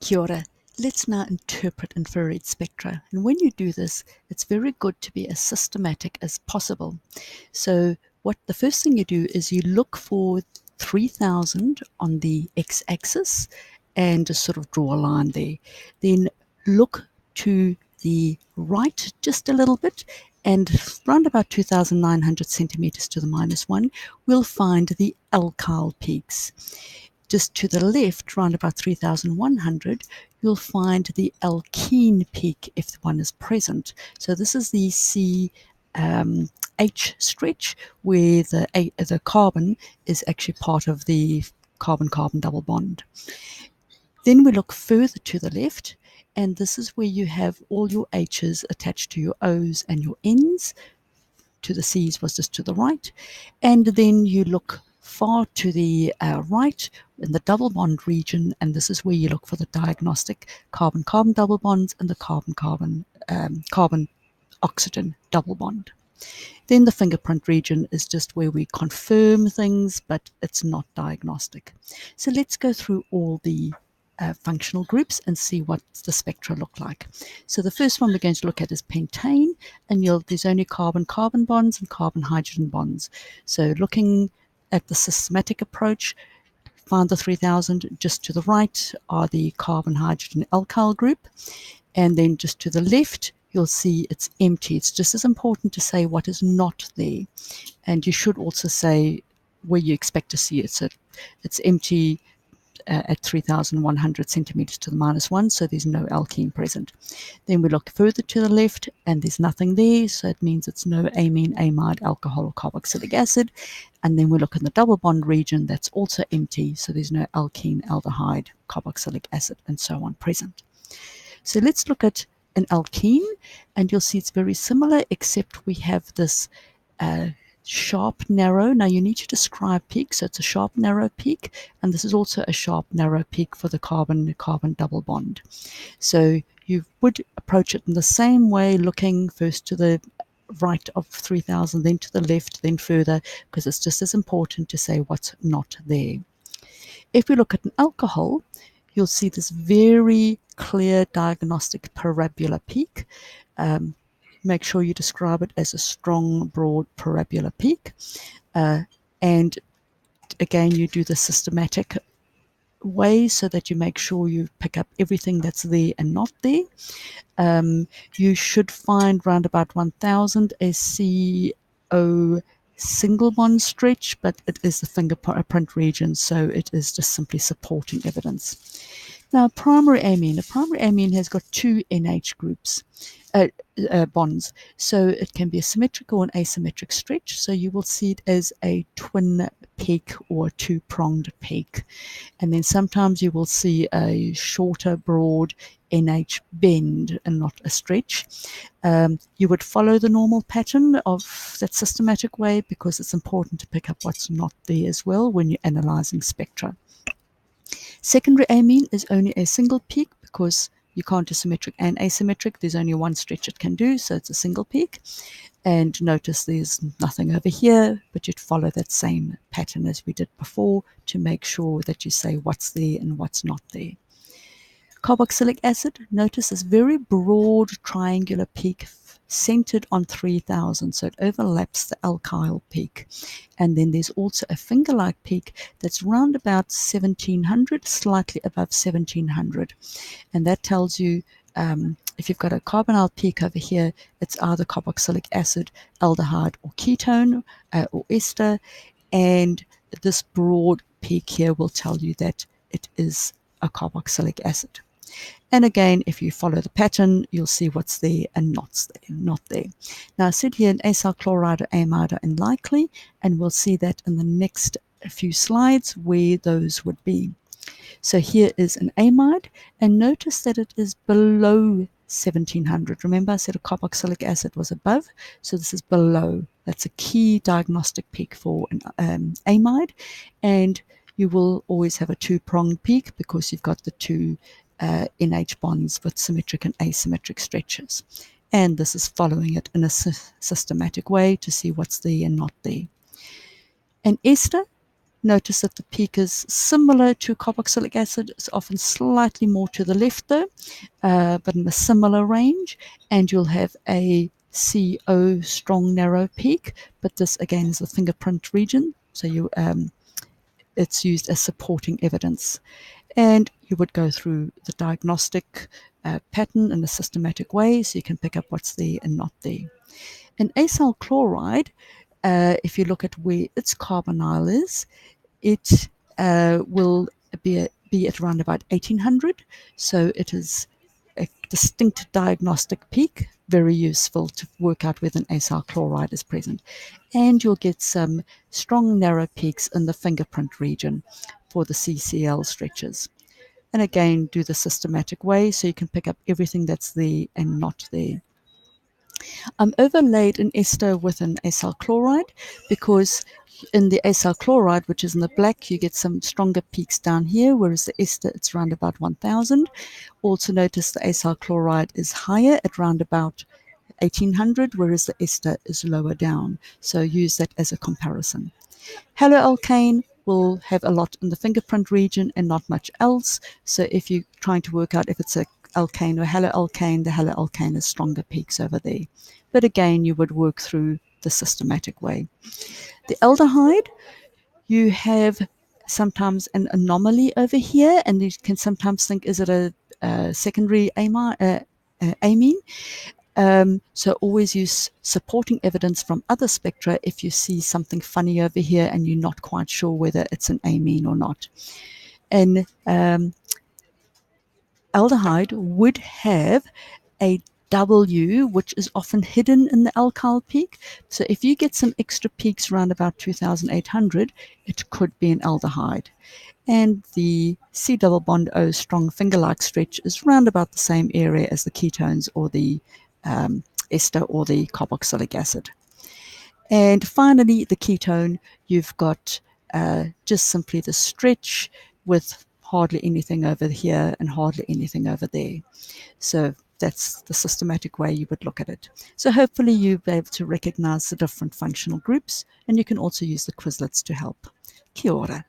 Kia ora. Let's now interpret infrared spectra. And when you do this, it's very good to be as systematic as possible. So what the first thing you do is you look for 3000 on the x-axis and just sort of draw a line there. Then look to the right just a little bit, and around about 2,900 centimeters to the -1, we'll find the alkyl peaks. Just to the left, around about 3,100, you'll find the alkene peak if one is present. So this is the CH stretch where the carbon is actually part of the carbon-carbon double bond. Then we look further to the left, and this is where you have all your H's attached to your O's and your N's. To the C's was just to the right. And then you look far to the right in the double bond region, and this is where you look for the diagnostic carbon-carbon double bonds and the carbon-carbon carbon-oxygen double bond. Then the fingerprint region is just where we confirm things, but it's not diagnostic. So let's go through all the functional groups and see what the spectra look like. So the first one we're going to look at is pentane, and there's only carbon-carbon bonds and carbon-hydrogen bonds. So looking at the systematic approach, find the 3000. Just to the right are the carbon-hydrogen alkyl group, and then just to the left you'll see it's empty. It's just as important to say what is not there, and you should also say where you expect to see it. So it's empty at 3,100 centimeters to the -1, so there's no alkene present. Then we look further to the left, and there's nothing there, so it means it's no amine, amide, alcohol, or carboxylic acid. And then we look in the double bond region, that's also empty, so there's no alkene, aldehyde, carboxylic acid, and so on present. So let's look at an alkene, and you'll see it's very similar, except we have this sharp, narrow. Now you need to describe peak, so it's a sharp, narrow peak, and this is also a sharp, narrow peak for the carbon-carbon double bond. So you would approach it in the same way, looking first to the right of 3000, then to the left, then further, because it's just as important to say what's not there. If we look at an alcohol, you'll see this very clear diagnostic parabola peak. Make sure you describe it as a strong, broad parabola peak. And again, you do the systematic way so that you make sure you pick up everything that's there and not there. You should find round about 1000 a CO single bond stretch, but it is the fingerprint region, so it is just simply supporting evidence. Now, primary amine. A primary amine has got two NH groups, bonds. So it can be a symmetric or an asymmetric stretch. So you will see it as a twin peak or a two-pronged peak. And then sometimes you will see a shorter, broad NH bend and not a stretch. You would follow the normal pattern of that systematic way because it's important to pick up what's not there as well when you're analyzing spectra. Secondary amine is only a single peak because you can't do symmetric and asymmetric. There's only one stretch it can do, so it's a single peak. And notice there's nothing over here, but you'd follow that same pattern as we did before to make sure that you say what's there and what's not there. Carboxylic acid, notice this very broad triangular peak centered on 3000, so it overlaps the alkyl peak. And then there's also a finger-like peak that's round about 1700, slightly above 1700. And that tells you if you've got a carbonyl peak over here, it's either carboxylic acid, aldehyde, or ketone, or ester. And this broad peak here will tell you that it is a carboxylic acid. And again, if you follow the pattern, you'll see what's there and not there. Now, I said here an acyl, chloride, or amide are unlikely, and we'll see that in the next few slides where those would be. So here is an amide, and notice that it is below 1700. Remember, I said a carboxylic acid was above, so this is below. That's a key diagnostic peak for an amide, and you will always have a two-pronged peak because you've got the two NH bonds with symmetric and asymmetric stretches. And this is following it in a systematic way to see what's there and not there. An ester, Notice that the peak is similar to carboxylic acid. It's often slightly more to the left though, but in a similar range. And you'll have a CO strong narrow peak, but this again is the fingerprint region. So it's used as supporting evidence. And you would go through the diagnostic pattern in a systematic way so you can pick up what's there and not there. In acyl chloride, if you look at where its carbonyl is, it will be at around about 1800. So it is a distinct diagnostic peak, very useful to work out whether an acyl chloride is present. And you'll get some strong narrow peaks in the fingerprint region for the CCl stretches. And again, do the systematic way so you can pick up everything that's there and not there. Overlaid an ester with an acyl chloride because in the acyl chloride, which is in the black, you get some stronger peaks down here, whereas the ester, it's around about 1000. Also notice the acyl chloride is higher at around about 1800, whereas the ester is lower down. So use that as a comparison. Haloalkane will have a lot in the fingerprint region and not much else. So if you're trying to work out if it's a alkane or haloalkane, the haloalkane has stronger peaks over there. But again, you would work through the systematic way. The aldehyde, you have sometimes an anomaly over here, and you can sometimes think, is it a secondary amine? So always use supporting evidence from other spectra if you see something funny over here and you're not quite sure whether it's an amine or not. And aldehyde would have a W, which is often hidden in the alkyl peak. So if you get some extra peaks around about 2800, it could be an aldehyde. And the C double bond O strong finger-like stretch is around about the same area as the ketones or the ester or the carboxylic acid. And finally, the ketone, you've got just simply the stretch with hardly anything over here and hardly anything over there. So that's the systematic way you would look at it. So hopefully you'll be able to recognize the different functional groups, and you can also use the Quizlets to help. Kia ora.